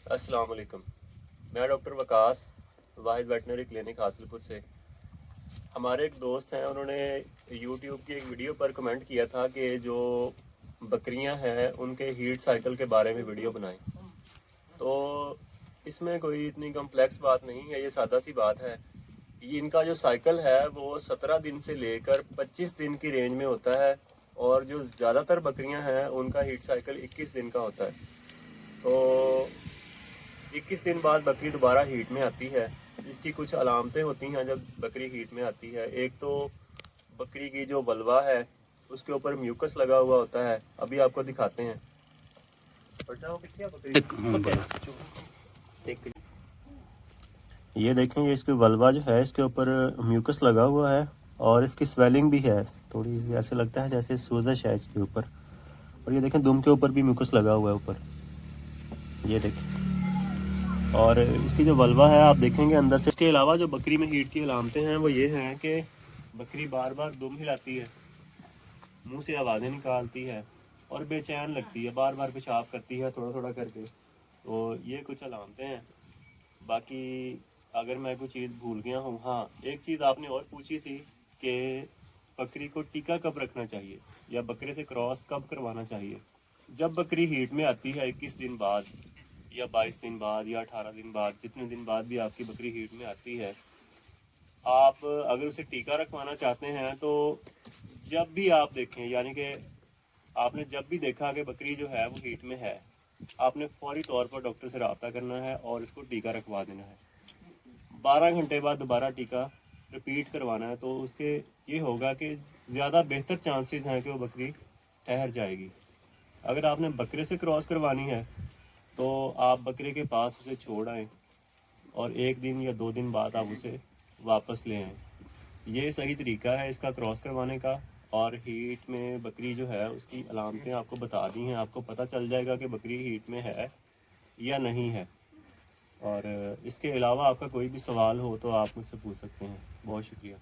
अस्सलाम वालेकुम। मैं डॉक्टर वकास वाहिद वेटनरी क्लिनिक हासिलपुर से। हमारे एक दोस्त हैं, उन्होंने यूट्यूब की एक वीडियो पर कमेंट किया था कि जो बकरियां हैं उनके हीट साइकिल के बारे में वीडियो बनाएं। तो इसमें कोई इतनी कम्प्लेक्स बात नहीं है, ये सादा सी बात है। ये इनका जो साइकिल है वो 17 दिन से लेकर 25 दिन की रेंज में होता है, और जो ज़्यादातर बकरियां हैं उनका हीट साइकिल 21 दिन का होता है। तो 21 दिन बाद बकरी दोबारा हीट में आती है। इसकी कुछ अलामतें होती हैं जब बकरी हीट में आती है। एक तो बकरी की जो वल्वा है उसके ऊपर म्यूकस लगा हुआ होता है। अभी आपको दिखाते हैं। ये देखें, ये इसकी वल्वा जो है इसके ऊपर म्यूकस लगा हुआ है और इसकी स्वेलिंग भी है, थोड़ी सी ऐसे लगता है जैसे सूजश है इसके ऊपर। और ये देखें, दुम के ऊपर भी म्यूकस लगा हुआ है ऊपर, ये देखें। और इसकी जो वल्वा है आप देखेंगे अंदर से। इसके अलावा जो बकरी में हीट की अलामतें हैं वो ये हैं कि बकरी बार बार दुम हिलाती है, मुंह से आवाज़ें निकालती है और बेचैन लगती है, बार बार पेशाब करती है थोड़ा थोड़ा करके। तो ये कुछ अलामतें हैं। बाकी अगर मैं कोई चीज़ भूल गया हूँ, हाँ, एक चीज़ आपने और पूछी थी कि बकरी को टीका कब रखना चाहिए या बकरे से क्रॉस कब करवाना चाहिए। जब बकरी हीट में आती है 21 दिन बाद या 22 दिन बाद या 18 दिन बाद, जितने दिन बाद भी आपकी बकरी हीट में आती है, आप अगर उसे टीका रखवाना चाहते हैं तो जब भी आप देखें, यानी कि आपने जब भी देखा कि बकरी जो है वो हीट में है, आपने फौरी तौर पर डॉक्टर से रब्ता करना है और इसको टीका रखवा देना है। 12 घंटे बाद दोबारा टीका रिपीट करवाना है, तो उसके ये होगा कि ज़्यादा बेहतर चांसेस हैं कि वो बकरी ठहर जाएगी। अगर आपने बकरे से क्रॉस करवानी है तो आप बकरे के पास उसे छोड़ आएँ और 1 दिन या 2 दिन बाद आप उसे वापस ले आएँ। ये सही तरीका है इसका क्रॉस करवाने का। और हीट में बकरी जो है उसकी अलामतें आपको बता दी हैं, आपको पता चल जाएगा कि बकरी हीट में है या नहीं है। और इसके अलावा आपका कोई भी सवाल हो तो आप मुझसे पूछ सकते हैं। बहुत शुक्रिया।